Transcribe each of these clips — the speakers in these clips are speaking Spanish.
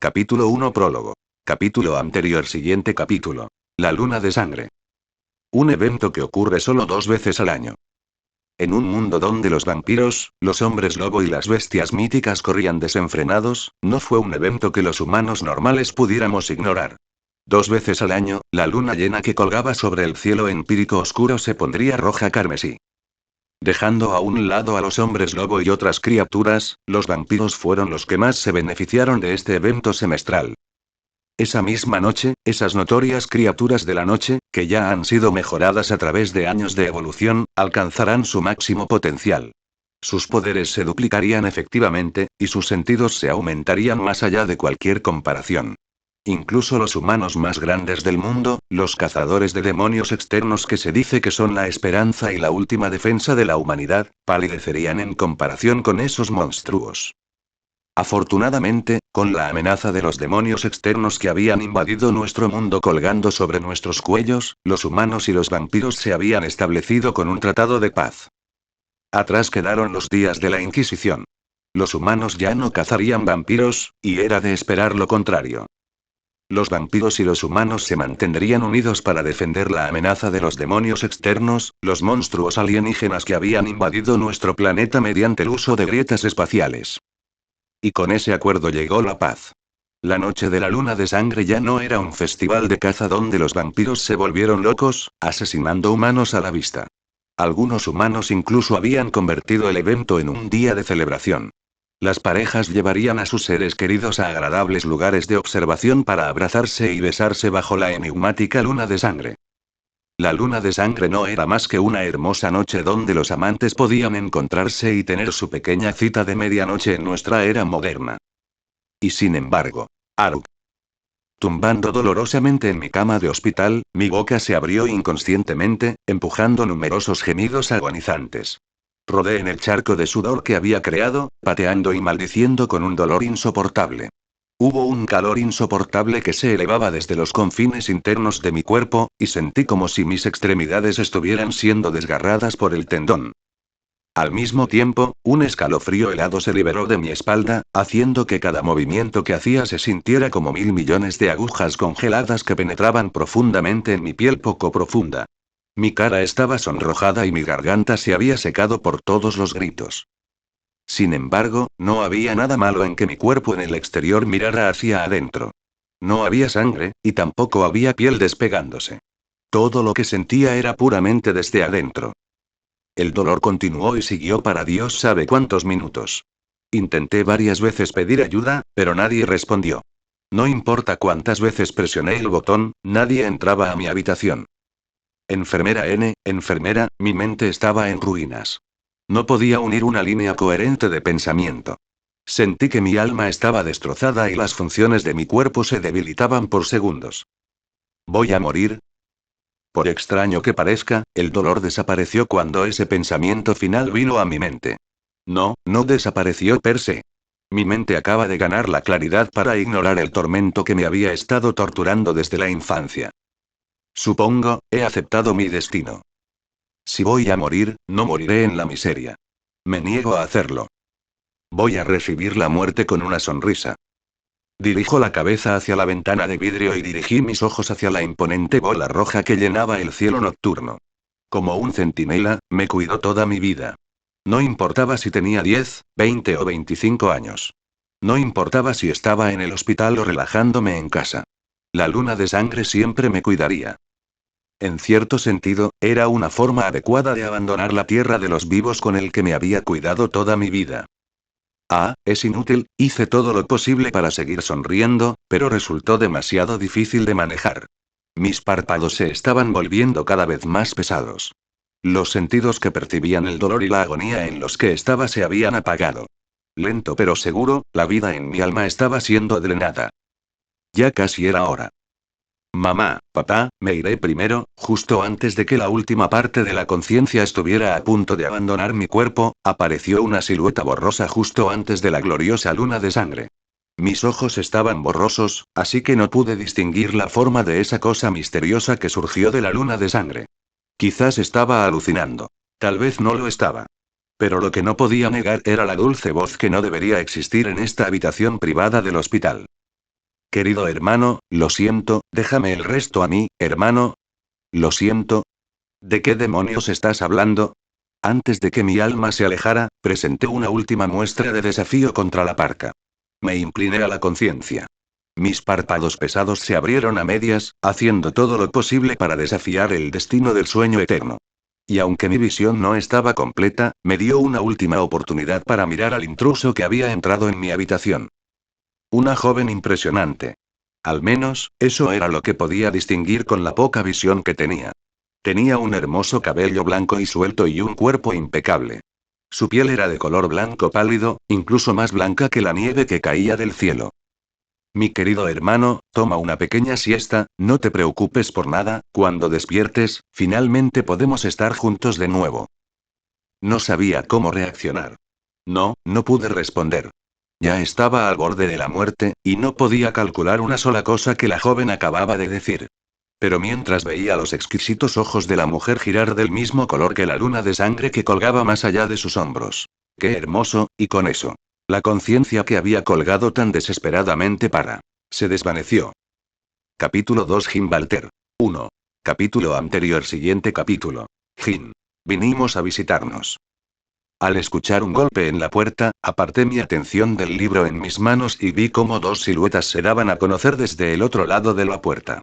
Capítulo 1 Prólogo. Capítulo anterior. Siguiente capítulo. La luna de sangre. Un evento que ocurre solo 2 veces al año. En un mundo donde los vampiros, los hombres lobo y las bestias míticas corrían desenfrenados, no fue un evento que los humanos normales pudiéramos ignorar. 2 veces al año, la luna llena que colgaba sobre el cielo empírico oscuro se pondría roja carmesí. Dejando a un lado a los hombres lobo y otras criaturas, los vampiros fueron los que más se beneficiaron de este evento semestral. Esa misma noche, esas notorias criaturas de la noche, que ya han sido mejoradas a través de años de evolución, alcanzarán su máximo potencial. Sus poderes se duplicarían efectivamente, y sus sentidos se aumentarían más allá de cualquier comparación. Incluso los humanos más grandes del mundo, los cazadores de demonios externos que se dice que son la esperanza y la última defensa de la humanidad, palidecerían en comparación con esos monstruos. Afortunadamente, con la amenaza de los demonios externos que habían invadido nuestro mundo colgando sobre nuestros cuellos, los humanos y los vampiros se habían establecido con un tratado de paz. Atrás quedaron los días de la Inquisición. Los humanos ya no cazarían vampiros, y era de esperar lo contrario. Los vampiros y los humanos se mantendrían unidos para defender la amenaza de los demonios externos, los monstruos alienígenas que habían invadido nuestro planeta mediante el uso de grietas espaciales. Y con ese acuerdo llegó la paz. La noche de la luna de sangre ya no era un festival de caza donde los vampiros se volvieron locos, asesinando humanos a la vista. Algunos humanos incluso habían convertido el evento en un día de celebración. Las parejas llevarían a sus seres queridos a agradables lugares de observación para abrazarse y besarse bajo la enigmática luna de sangre. La luna de sangre no era más que una hermosa noche donde los amantes podían encontrarse y tener su pequeña cita de medianoche en nuestra era moderna. Y sin embargo, Aruk. Tumbando dolorosamente en mi cama de hospital, mi boca se abrió inconscientemente, empujando numerosos gemidos agonizantes. Rodé en el charco de sudor que había creado, pateando y maldiciendo con un dolor insoportable. Hubo un calor insoportable que se elevaba desde los confines internos de mi cuerpo, y sentí como si mis extremidades estuvieran siendo desgarradas por el tendón. Al mismo tiempo, un escalofrío helado se liberó de mi espalda, haciendo que cada movimiento que hacía se sintiera como 1000 millones de agujas congeladas que penetraban profundamente en mi piel poco profunda. Mi cara estaba sonrojada y mi garganta se había secado por todos los gritos. Sin embargo, no había nada malo en que mi cuerpo en el exterior mirara hacia adentro. No había sangre, y tampoco había piel despegándose. Todo lo que sentía era puramente desde adentro. El dolor continuó y siguió para Dios sabe cuántos minutos. Intenté varias veces pedir ayuda, pero nadie respondió. No importa cuántas veces presioné el botón, nadie entraba a mi habitación. Enfermera N, enfermera, mi mente estaba en ruinas. No podía unir una línea coherente de pensamiento. Sentí que mi alma estaba destrozada y las funciones de mi cuerpo se debilitaban por segundos. ¿Voy a morir? Por extraño que parezca, el dolor desapareció cuando ese pensamiento final vino a mi mente. No, no desapareció per se. Mi mente acaba de ganar la claridad para ignorar el tormento que me había estado torturando desde la infancia. Supongo, he aceptado mi destino. Si voy a morir, no moriré en la miseria. Me niego a hacerlo. Voy a recibir la muerte con una sonrisa. Dirijo la cabeza hacia la ventana de vidrio y dirigí mis ojos hacia la imponente bola roja que llenaba el cielo nocturno. Como un centinela, me cuidó toda mi vida. No importaba si tenía 10, 20 o 25 años. No importaba si estaba en el hospital o relajándome en casa. La luna de sangre siempre me cuidaría. En cierto sentido, era una forma adecuada de abandonar la tierra de los vivos con el que me había cuidado toda mi vida. Es inútil, hice todo lo posible para seguir sonriendo, pero resultó demasiado difícil de manejar. Mis párpados se estaban volviendo cada vez más pesados. Los sentidos que percibían el dolor y la agonía en los que estaba se habían apagado. Lento pero seguro, la vida en mi alma estaba siendo drenada. Ya casi era hora. Mamá, papá, me iré primero, justo antes de que la última parte de la conciencia estuviera a punto de abandonar mi cuerpo, apareció una silueta borrosa justo antes de la gloriosa luna de sangre. Mis ojos estaban borrosos, así que no pude distinguir la forma de esa cosa misteriosa que surgió de la luna de sangre. Quizás estaba alucinando. Tal vez no lo estaba. Pero lo que no podía negar era la dulce voz que no debería existir en esta habitación privada del hospital. Querido hermano, lo siento, déjame el resto a mí, hermano. Lo siento. ¿De qué demonios estás hablando? Antes de que mi alma se alejara, presenté una última muestra de desafío contra la parca. Me incliné a la conciencia. Mis párpados pesados se abrieron a medias, haciendo todo lo posible para desafiar el destino del sueño eterno. Y aunque mi visión no estaba completa, me dio una última oportunidad para mirar al intruso que había entrado en mi habitación. Una joven impresionante. Al menos, eso era lo que podía distinguir con la poca visión que tenía. Tenía un hermoso cabello blanco y suelto y un cuerpo impecable. Su piel era de color blanco pálido, incluso más blanca que la nieve que caía del cielo. Mi querido hermano, toma una pequeña siesta, no te preocupes por nada, cuando despiertes, finalmente podemos estar juntos de nuevo. No sabía cómo reaccionar. No pude responder. Ya estaba al borde de la muerte, y no podía calcular una sola cosa que la joven acababa de decir. Pero mientras veía los exquisitos ojos de la mujer girar del mismo color que la luna de sangre que colgaba más allá de sus hombros. ¡Qué hermoso! Y con eso, la conciencia que había colgado tan desesperadamente se desvaneció. Capítulo 2 Gimbalter. 1. Capítulo anterior siguiente capítulo. Jin. Vinimos a visitarnos. Al escuchar un golpe en la puerta, aparté mi atención del libro en mis manos y vi cómo dos siluetas se daban a conocer desde el otro lado de la puerta.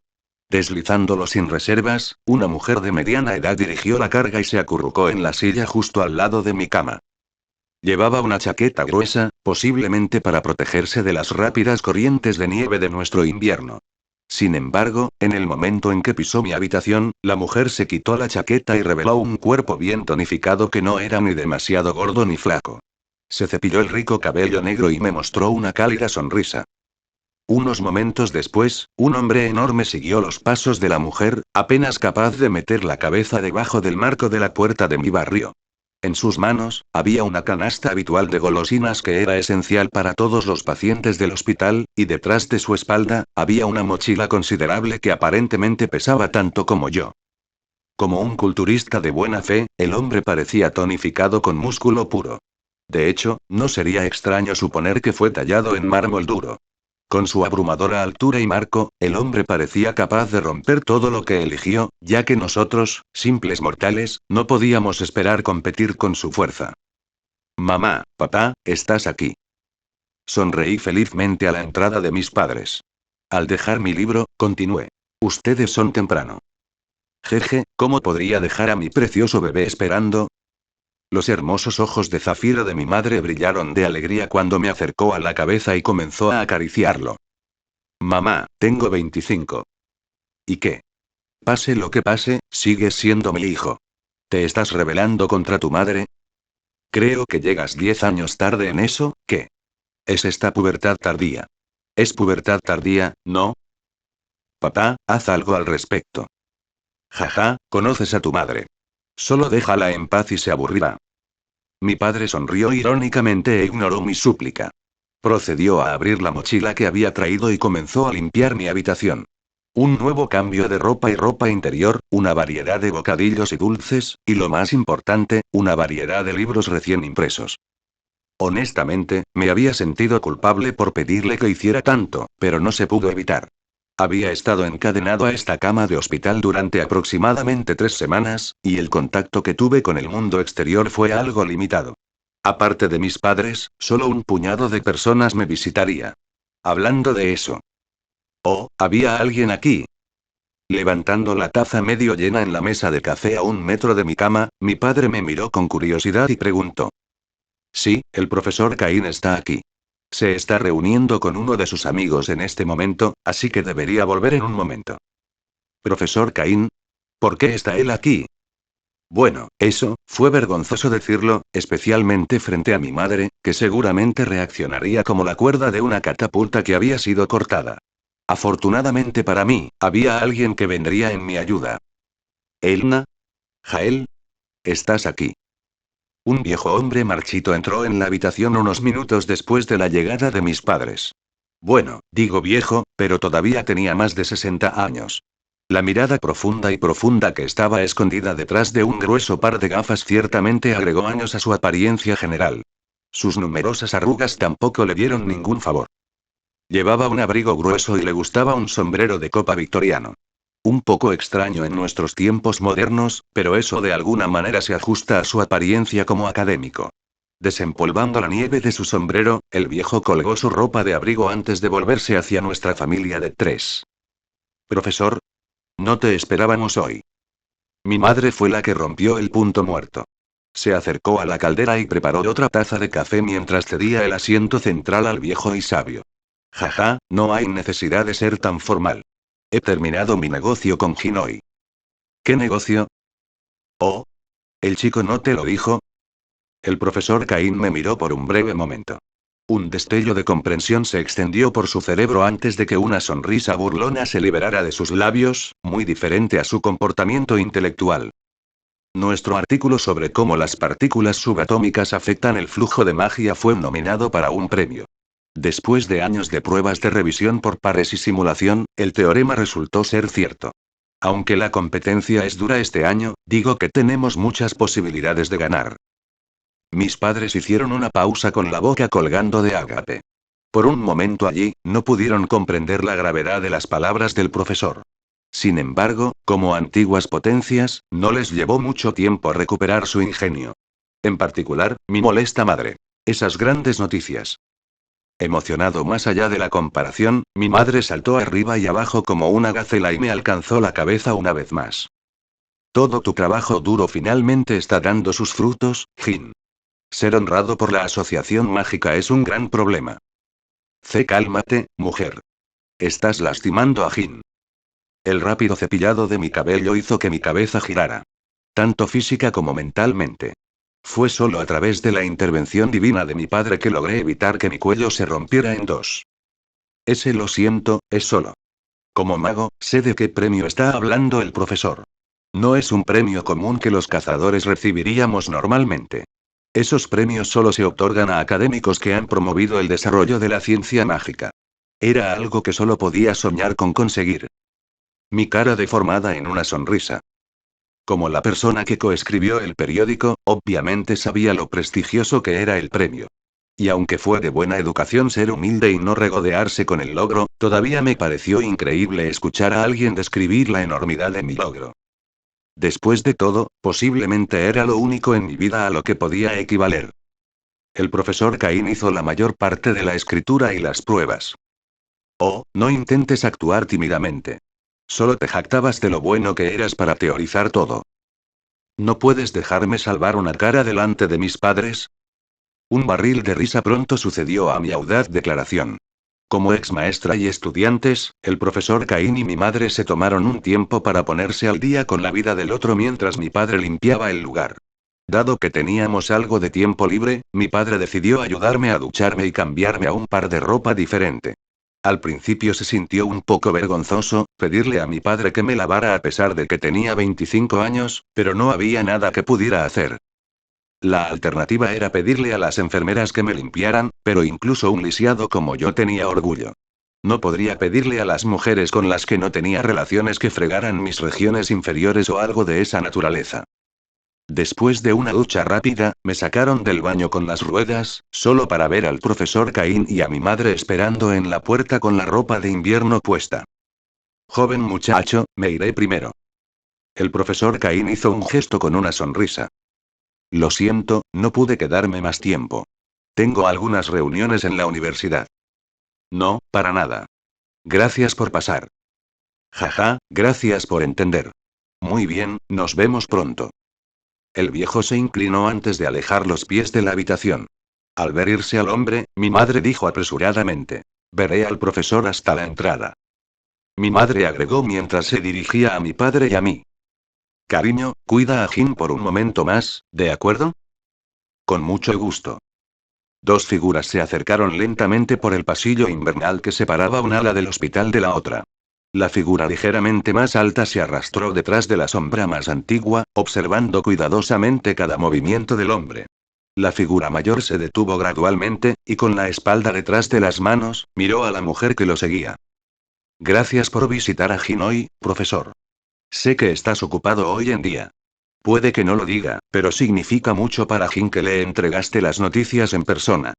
Deslizándolo sin reservas, una mujer de mediana edad dirigió la carga y se acurrucó en la silla justo al lado de mi cama. Llevaba una chaqueta gruesa, posiblemente para protegerse de las rápidas corrientes de nieve de nuestro invierno. Sin embargo, en el momento en que pisó mi habitación, la mujer se quitó la chaqueta y reveló un cuerpo bien tonificado que no era ni demasiado gordo ni flaco. Se cepilló el rico cabello negro y me mostró una cálida sonrisa. Unos momentos después, un hombre enorme siguió los pasos de la mujer, apenas capaz de meter la cabeza debajo del marco de la puerta de mi barrio. En sus manos, había una canasta habitual de golosinas que era esencial para todos los pacientes del hospital, y detrás de su espalda, había una mochila considerable que aparentemente pesaba tanto como yo. Como un culturista de buena fe, el hombre parecía tonificado con músculo puro. De hecho, no sería extraño suponer que fue tallado en mármol duro. Con su abrumadora altura y marco, el hombre parecía capaz de romper todo lo que eligió, ya que nosotros, simples mortales, no podíamos esperar competir con su fuerza. Mamá, papá, estás aquí. Sonreí felizmente a la entrada de mis padres. Al dejar mi libro, continué. Ustedes son temprano. Jeje, ¿cómo podría dejar a mi precioso bebé esperando? Los hermosos ojos de zafiro de mi madre brillaron de alegría cuando me acercó a la cabeza y comenzó a acariciarlo. Mamá, tengo 25. ¿Y qué? Pase lo que pase, sigues siendo mi hijo. ¿Te estás rebelando contra tu madre? Creo que llegas 10 años tarde en eso, ¿qué? Es esta pubertad tardía. ¿Es pubertad tardía, no? Papá, haz algo al respecto. Jaja, conoces a tu madre. Solo déjala en paz y se aburrirá. Mi padre sonrió irónicamente e ignoró mi súplica. Procedió a abrir la mochila que había traído y comenzó a limpiar mi habitación. Un nuevo cambio de ropa y ropa interior, una variedad de bocadillos y dulces, y lo más importante, una variedad de libros recién impresos. Honestamente, me había sentido culpable por pedirle que hiciera tanto, pero no se pudo evitar. Había estado encadenado a esta cama de hospital durante aproximadamente 3 semanas, y el contacto que tuve con el mundo exterior fue algo limitado. Aparte de mis padres, solo un puñado de personas me visitaría. Hablando de eso. Oh, había alguien aquí. Levantando la taza medio llena en la mesa de café a 1 metro de mi cama, mi padre me miró con curiosidad y preguntó. Sí, el profesor Caín está aquí. Se está reuniendo con uno de sus amigos en este momento, así que debería volver en un momento. ¿Profesor Caín? ¿Por qué está él aquí? Bueno, eso, fue vergonzoso decirlo, especialmente frente a mi madre, que seguramente reaccionaría como la cuerda de una catapulta que había sido cortada. Afortunadamente para mí, había alguien que vendría en mi ayuda. Elna. Jael. Estás aquí. Un viejo hombre marchito entró en la habitación unos minutos después de la llegada de mis padres. Bueno, digo viejo, pero todavía tenía más de 60 años. La mirada profunda que estaba escondida detrás de un grueso par de gafas ciertamente agregó años a su apariencia general. Sus numerosas arrugas tampoco le dieron ningún favor. Llevaba un abrigo grueso y le gustaba un sombrero de copa victoriano. Un poco extraño en nuestros tiempos modernos, pero eso de alguna manera se ajusta a su apariencia como académico. Desempolvando la nieve de su sombrero, el viejo colgó su ropa de abrigo antes de volverse hacia nuestra familia de tres. Profesor, no te esperábamos hoy. Mi madre fue la que rompió el punto muerto. Se acercó a la caldera y preparó otra taza de café mientras cedía el asiento central al viejo y sabio. Jaja, no hay necesidad de ser tan formal. He terminado mi negocio con Hinoi. ¿Qué negocio? Oh, ¿el chico no te lo dijo? El profesor Caín me miró por un breve momento. Un destello de comprensión se extendió por su cerebro antes de que una sonrisa burlona se liberara de sus labios, muy diferente a su comportamiento intelectual. Nuestro artículo sobre cómo las partículas subatómicas afectan el flujo de magia fue nominado para un premio. Después de años de pruebas de revisión por pares y simulación, el teorema resultó ser cierto. Aunque la competencia es dura este año, digo que tenemos muchas posibilidades de ganar. Mis padres hicieron una pausa con la boca colgando de ágape. Por un momento allí, no pudieron comprender la gravedad de las palabras del profesor. Sin embargo, como antiguas potencias, no les llevó mucho tiempo recuperar su ingenio. En particular, mi molesta madre. Esas grandes noticias. Emocionado más allá de la comparación, mi madre saltó arriba y abajo como una gacela y me alcanzó la cabeza una vez más. Todo tu trabajo duro finalmente está dando sus frutos, Jin. Ser honrado por la asociación mágica es un gran problema. Cálmate, mujer. Estás lastimando a Jin. El rápido cepillado de mi cabello hizo que mi cabeza girara. Tanto física como mentalmente. Fue solo a través de la intervención divina de mi padre que logré evitar que mi cuello se rompiera en dos. Ese lo siento, es solo. Como mago, sé de qué premio está hablando el profesor. No es un premio común que los cazadores recibiríamos normalmente. Esos premios solo se otorgan a académicos que han promovido el desarrollo de la ciencia mágica. Era algo que solo podía soñar con conseguir. Mi cara deformada en una sonrisa. Como la persona que coescribió el periódico, obviamente sabía lo prestigioso que era el premio. Y aunque fue de buena educación ser humilde y no regodearse con el logro, todavía me pareció increíble escuchar a alguien describir la enormidad de mi logro. Después de todo, posiblemente era lo único en mi vida a lo que podía equivaler. El profesor Caín hizo la mayor parte de la escritura y las pruebas. Oh, no intentes actuar tímidamente. Solo te jactabas de lo bueno que eras para teorizar todo. ¿No puedes dejarme salvar una cara delante de mis padres? Un barril de risa pronto sucedió a mi audaz declaración. Como ex maestra y estudiantes, el profesor Caín y mi madre se tomaron un tiempo para ponerse al día con la vida del otro mientras mi padre limpiaba el lugar. Dado que teníamos algo de tiempo libre, mi padre decidió ayudarme a ducharme y cambiarme a un par de ropa diferente. Al principio se sintió un poco vergonzoso, pedirle a mi padre que me lavara a pesar de que tenía 25 años, pero no había nada que pudiera hacer. La alternativa era pedirle a las enfermeras que me limpiaran, pero incluso un lisiado como yo tenía orgullo. No podría pedirle a las mujeres con las que no tenía relaciones que fregaran mis regiones inferiores o algo de esa naturaleza. Después de una ducha rápida, me sacaron del baño con las ruedas, solo para ver al profesor Caín y a mi madre esperando en la puerta con la ropa de invierno puesta. Joven muchacho, me iré primero. El profesor Caín hizo un gesto con una sonrisa. Lo siento, no pude quedarme más tiempo. Tengo algunas reuniones en la universidad. No, para nada. Gracias por pasar. Jaja, gracias por entender. Muy bien, nos vemos pronto. El viejo se inclinó antes de alejar los pies de la habitación. Al ver irse al hombre, mi madre dijo apresuradamente. Veré al profesor hasta la entrada. Mi madre agregó mientras se dirigía a mi padre y a mí. Cariño, cuida a Jin por un momento más, ¿de acuerdo? Con mucho gusto. Dos figuras se acercaron lentamente por el pasillo invernal que separaba un ala del hospital de la otra. La figura ligeramente más alta se arrastró detrás de la sombra más antigua, observando cuidadosamente cada movimiento del hombre. La figura mayor se detuvo gradualmente, y con la espalda detrás de las manos, miró a la mujer que lo seguía. Gracias por visitar a Jin hoy, profesor. Sé que estás ocupado hoy en día. Puede que no lo diga, pero significa mucho para Jin que le entregaste las noticias en persona.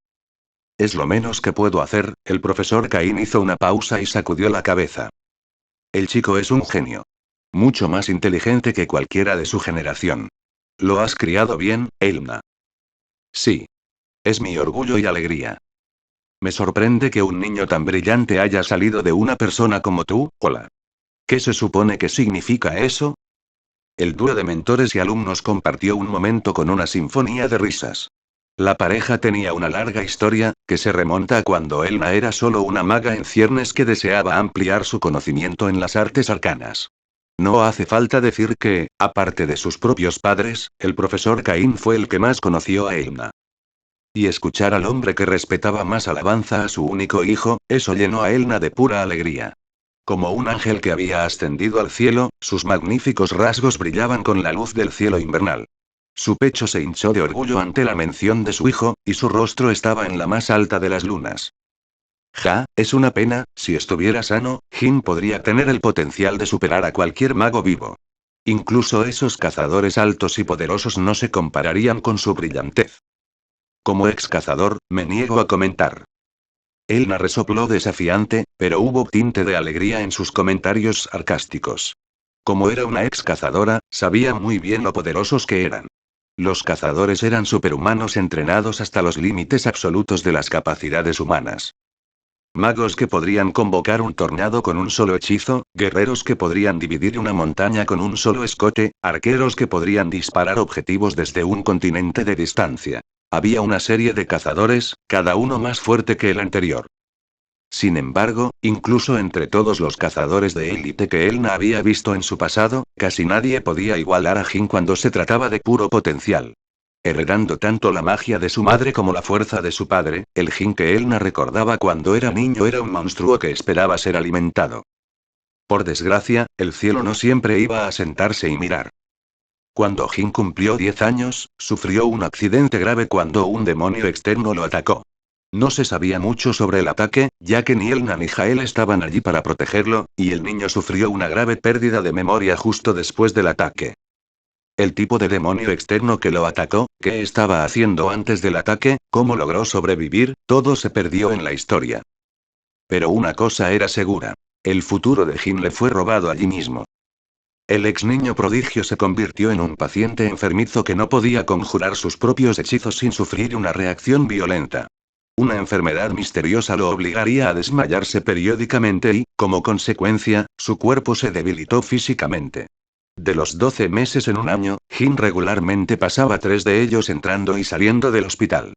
Es lo menos que puedo hacer. El profesor Cain hizo una pausa y sacudió la cabeza. El chico es un genio. Mucho más inteligente que cualquiera de su generación. ¿Lo has criado bien, Elna? Sí. Es mi orgullo y alegría. Me sorprende que un niño tan brillante haya salido de una persona como tú. Hola. ¿Qué se supone que significa eso? El dúo de mentores y alumnos compartió un momento con una sinfonía de risas. La pareja tenía una larga historia, que se remonta a cuando Elna era solo una maga en ciernes que deseaba ampliar su conocimiento en las artes arcanas. No hace falta decir que, aparte de sus propios padres, el profesor Cain fue el que más conoció a Elna. Y escuchar al hombre que respetaba más alabanza a su único hijo, eso llenó a Elna de pura alegría. Como un ángel que había ascendido al cielo, sus magníficos rasgos brillaban con la luz del cielo invernal. Su pecho se hinchó de orgullo ante la mención de su hijo, y su rostro estaba en la más alta de las lunas. Ja, es una pena. Si estuviera sano, Jin podría tener el potencial de superar a cualquier mago vivo. Incluso esos cazadores altos y poderosos no se compararían con su brillantez. Como ex cazador, me niego a comentar. Elna resopló desafiante, pero hubo tinte de alegría en sus comentarios sarcásticos. Como era una ex cazadora, sabía muy bien lo poderosos que eran. Los cazadores eran superhumanos entrenados hasta los límites absolutos de las capacidades humanas. Magos que podrían convocar un tornado con un solo hechizo, guerreros que podrían dividir una montaña con un solo escote, arqueros que podrían disparar objetivos desde un continente de distancia. Había una serie de cazadores, cada uno más fuerte que el anterior. Sin embargo, incluso entre todos los cazadores de élite que Elna había visto en su pasado, casi nadie podía igualar a Jin cuando se trataba de puro potencial. Heredando tanto la magia de su madre como la fuerza de su padre, el Jin que Elna recordaba cuando era niño era un monstruo que esperaba ser alimentado. Por desgracia, el cielo no siempre iba a sentarse y mirar. Cuando Jin cumplió 10 años, sufrió un accidente grave cuando un demonio externo lo atacó. No se sabía mucho sobre el ataque, ya que ni Elna ni Jael estaban allí para protegerlo, y el niño sufrió una grave pérdida de memoria justo después del ataque. El tipo de demonio externo que lo atacó, qué estaba haciendo antes del ataque, cómo logró sobrevivir, todo se perdió en la historia. Pero una cosa era segura. El futuro de Jin le fue robado allí mismo. El ex niño prodigio se convirtió en un paciente enfermizo que no podía conjurar sus propios hechizos sin sufrir una reacción violenta. Una enfermedad misteriosa lo obligaría a desmayarse periódicamente y, como consecuencia, su cuerpo se debilitó físicamente. De los 12 meses en un año, Jin regularmente pasaba 3 de ellos entrando y saliendo del hospital.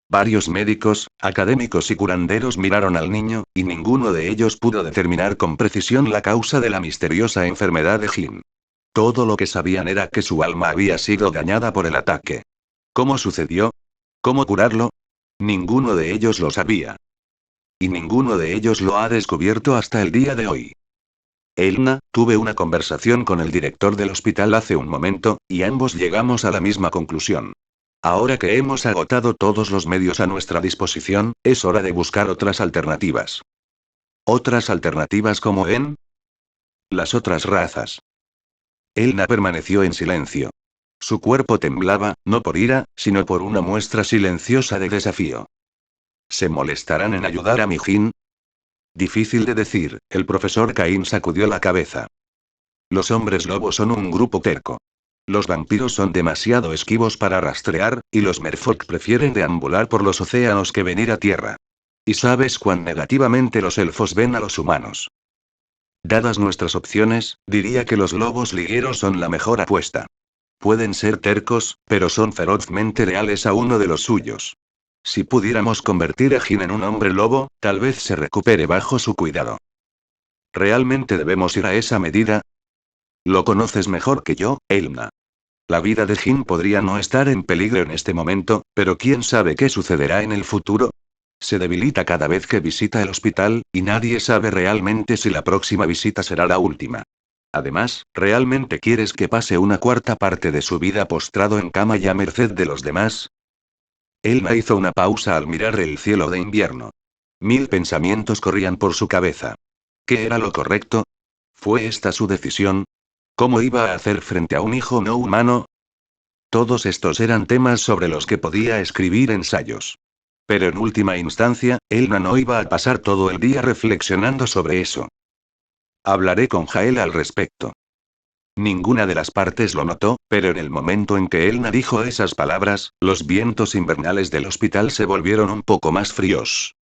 Varios médicos, académicos y curanderos miraron al niño, y ninguno de ellos pudo determinar con precisión la causa de la misteriosa enfermedad de Jin. Todo lo que sabían era que su alma había sido dañada por el ataque. ¿Cómo sucedió? ¿Cómo curarlo? Ninguno de ellos lo sabía. Y ninguno de ellos lo ha descubierto hasta el día de hoy. Elna, tuve una conversación con el director del hospital hace un momento, y ambos llegamos a la misma conclusión. Ahora que hemos agotado todos los medios a nuestra disposición, es hora de buscar otras alternativas. ¿Otras alternativas como en? Las otras razas. Elna permaneció en silencio. Su cuerpo temblaba, no por ira, sino por una muestra silenciosa de desafío. ¿Se molestarán en ayudar a mi Jin? Difícil de decir, el profesor Cain sacudió la cabeza. Los hombres lobos son un grupo terco. Los vampiros son demasiado esquivos para rastrear, y los merfolk prefieren deambular por los océanos que venir a tierra. ¿Y sabes cuán negativamente los elfos ven a los humanos? Dadas nuestras opciones, diría que los lobos ligueros son la mejor apuesta. Pueden ser tercos, pero son ferozmente leales a uno de los suyos. Si pudiéramos convertir a Jin en un hombre lobo, tal vez se recupere bajo su cuidado. ¿Realmente debemos ir a esa medida? Lo conoces mejor que yo, Elna. La vida de Jin podría no estar en peligro en este momento, pero quién sabe qué sucederá en el futuro. Se debilita cada vez que visita el hospital, y nadie sabe realmente si la próxima visita será la última. Además, ¿realmente quieres que pase una cuarta parte de su vida postrado en cama y a merced de los demás? Elna hizo una pausa al mirar el cielo de invierno. 1000 pensamientos corrían por su cabeza. ¿Qué era lo correcto? ¿Fue esta su decisión? ¿Cómo iba a hacer frente a un hijo no humano? Todos estos eran temas sobre los que podía escribir ensayos. Pero en última instancia, Elna no iba a pasar todo el día reflexionando sobre eso. Hablaré con Jael al respecto. Ninguna de las partes lo notó, pero en el momento en que Elna dijo esas palabras, los vientos invernales del hospital se volvieron un poco más fríos.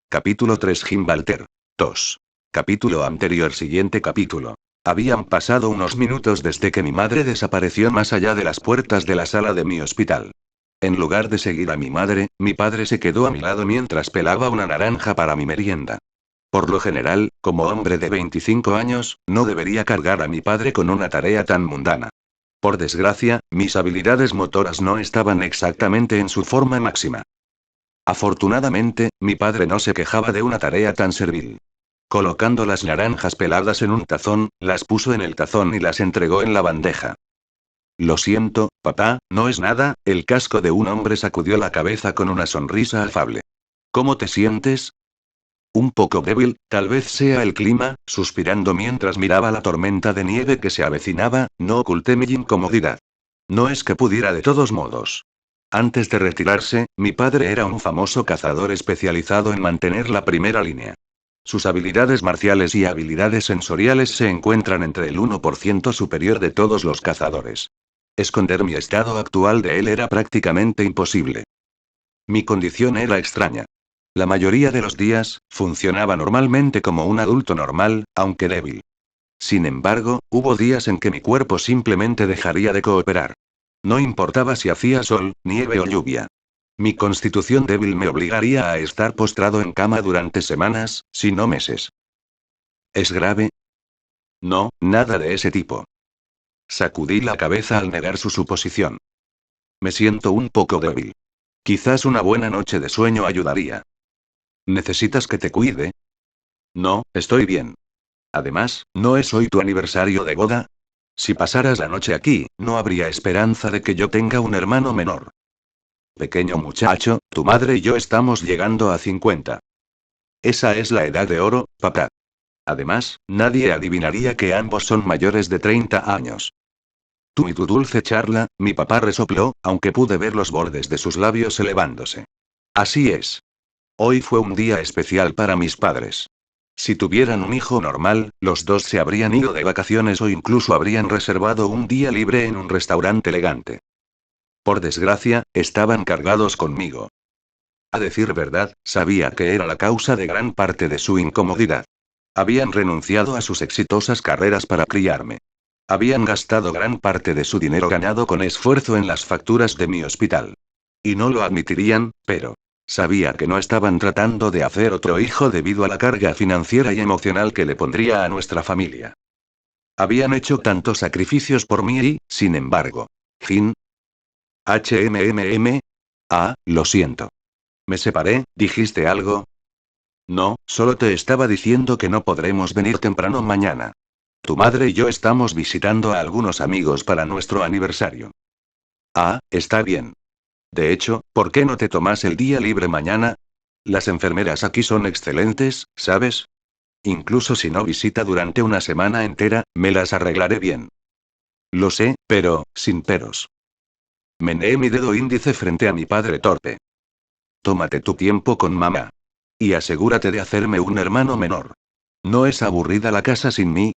Capítulo 3 Gimbalter. 2. Capítulo anterior. Siguiente capítulo. Habían pasado unos minutos desde que mi madre desapareció más allá de las puertas de la sala de mi hospital. En lugar de seguir a mi madre, mi padre se quedó a mi lado mientras pelaba una naranja para mi merienda. Por lo general, como hombre de 25 años, no debería cargar a mi padre con una tarea tan mundana. Por desgracia, mis habilidades motoras no estaban exactamente en su forma máxima. Afortunadamente, mi padre no se quejaba de una tarea tan servil. Colocando las naranjas peladas en un tazón, las puso en el tazón y las entregó en la bandeja. Lo siento, papá, no es nada. El casco de un hombre sacudió la cabeza con una sonrisa afable. ¿Cómo te sientes? Un poco débil, tal vez sea el clima. Suspirando mientras miraba la tormenta de nieve que se avecinaba, no oculté mi incomodidad. No es que pudiera de todos modos. Antes de retirarse, mi padre era un famoso cazador especializado en mantener la primera línea. Sus habilidades marciales y habilidades sensoriales se encuentran entre el 1% superior de todos los cazadores. Esconder mi estado actual de él era prácticamente imposible. Mi condición era extraña. La mayoría de los días, funcionaba normalmente como un adulto normal, aunque débil. Sin embargo, hubo días en que mi cuerpo simplemente dejaría de cooperar. No importaba si hacía sol, nieve o lluvia. Mi constitución débil me obligaría a estar postrado en cama durante semanas, si no meses. ¿Es grave? No, nada de ese tipo. Sacudí la cabeza al negar su suposición. Me siento un poco débil. Quizás una buena noche de sueño ayudaría. ¿Necesitas que te cuide? No, estoy bien. Además, ¿no es hoy tu aniversario de boda? Si pasaras la noche aquí, no habría esperanza de que yo tenga un hermano menor. Pequeño muchacho, tu madre y yo estamos llegando a 50. Esa es la edad de oro, papá. Además, nadie adivinaría que ambos son mayores de 30 años. Tú y tu dulce charla, mi papá resopló, aunque pude ver los bordes de sus labios elevándose. Así es. Hoy fue un día especial para mis padres. Si tuvieran un hijo normal, los dos se habrían ido de vacaciones o incluso habrían reservado un día libre en un restaurante elegante. Por desgracia, estaban cargados conmigo. A decir verdad, sabía que era la causa de gran parte de su incomodidad. Habían renunciado a sus exitosas carreras para criarme. Habían gastado gran parte de su dinero ganado con esfuerzo en las facturas de mi hospital. Y no lo admitirían, pero sabía que no estaban tratando de hacer otro hijo debido a la carga financiera y emocional que le pondría a nuestra familia. Habían hecho tantos sacrificios por mí y, sin embargo, Jin. Ah, lo siento. Me separé, ¿dijiste algo? No, solo te estaba diciendo que no podremos venir temprano mañana. Tu madre y yo estamos visitando a algunos amigos para nuestro aniversario. Ah, está bien. De hecho, ¿por qué no te tomas el día libre mañana? Las enfermeras aquí son excelentes, ¿sabes? Incluso si no visita durante una semana entera, me las arreglaré bien. Lo sé, pero, sin peros. Meneé mi dedo índice frente a mi padre torpe. Tómate tu tiempo con mamá. Y asegúrate de hacerme un hermano menor. ¿No es aburrida la casa sin mí?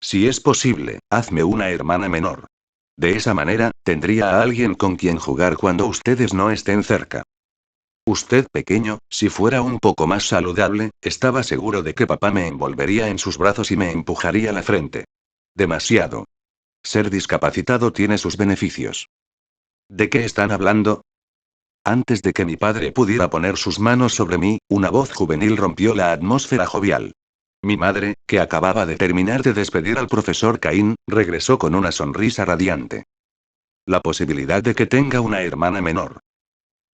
Si es posible, hazme una hermana menor. De esa manera, tendría a alguien con quien jugar cuando ustedes no estén cerca. Usted pequeño, si fuera un poco más saludable, estaba seguro de que papá me envolvería en sus brazos y me empujaría la frente. Demasiado. Ser discapacitado tiene sus beneficios. ¿De qué están hablando? Antes de que mi padre pudiera poner sus manos sobre mí, una voz juvenil rompió la atmósfera jovial. Mi madre, que acababa de terminar de despedir al profesor Caín, regresó con una sonrisa radiante. La posibilidad de que tenga una hermana menor.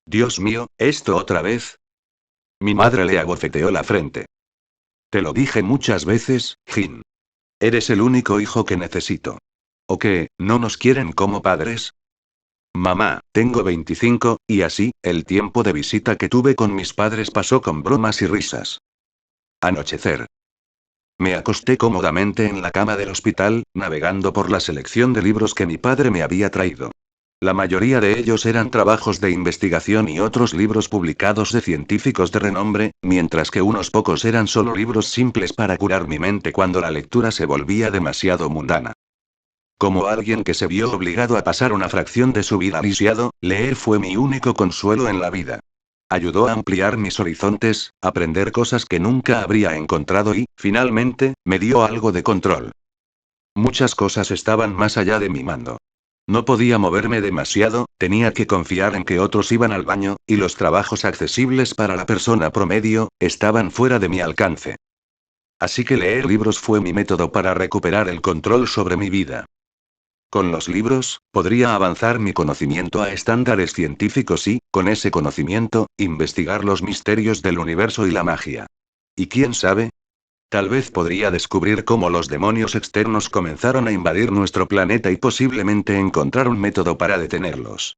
Dios mío, ¿esto otra vez? Mi madre le abofeteó la frente. Te lo dije muchas veces, Jin. Eres el único hijo que necesito. ¿O qué, no nos quieren como padres? Mamá, tengo 25, y así, el tiempo de visita que tuve con mis padres pasó con bromas y risas. Anochecer. Me acosté cómodamente en la cama del hospital, navegando por la selección de libros que mi padre me había traído. La mayoría de ellos eran trabajos de investigación y otros libros publicados de científicos de renombre, mientras que unos pocos eran solo libros simples para curar mi mente cuando la lectura se volvía demasiado mundana. Como alguien que se vio obligado a pasar una fracción de su vida lisiado, leer fue mi único consuelo en la vida. Ayudó a ampliar mis horizontes, aprender cosas que nunca habría encontrado y, finalmente, me dio algo de control. Muchas cosas estaban más allá de mi mando. No podía moverme demasiado, tenía que confiar en que otros iban al baño, y los trabajos accesibles para la persona promedio, estaban fuera de mi alcance. Así que leer libros fue mi método para recuperar el control sobre mi vida. Con los libros, podría avanzar mi conocimiento a estándares científicos y, con ese conocimiento, investigar los misterios del universo y la magia. ¿Y quién sabe? Tal vez podría descubrir cómo los demonios externos comenzaron a invadir nuestro planeta y posiblemente encontrar un método para detenerlos.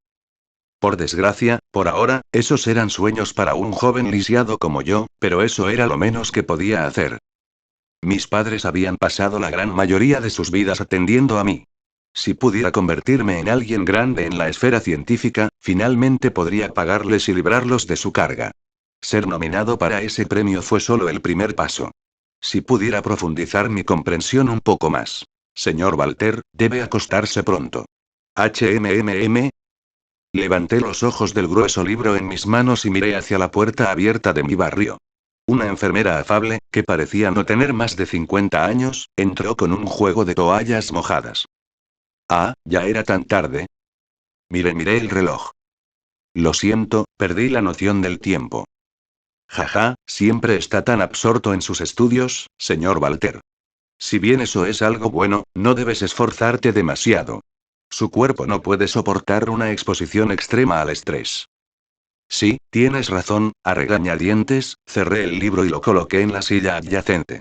Por desgracia, por ahora, esos eran sueños para un joven lisiado como yo, pero eso era lo menos que podía hacer. Mis padres habían pasado la gran mayoría de sus vidas atendiendo a mí. Si pudiera convertirme en alguien grande en la esfera científica, finalmente podría pagarles y librarlos de su carga. Ser nominado para ese premio fue solo el primer paso. Si pudiera profundizar mi comprensión un poco más. Señor Walter, debe acostarse pronto. HMMM. Levanté los ojos del grueso libro en mis manos y miré hacia la puerta abierta de mi barrio. Una enfermera afable, que parecía no tener más de 50 años, entró con un juego de toallas mojadas. Ah, ya era tan tarde. Miré el reloj. Lo siento, perdí la noción del tiempo. Jaja, siempre está tan absorto en sus estudios, señor Walter. Si bien eso es algo bueno, no debes esforzarte demasiado. Su cuerpo no puede soportar una exposición extrema al estrés. Sí, tienes razón, a regañadientes, cerré el libro y lo coloqué en la silla adyacente.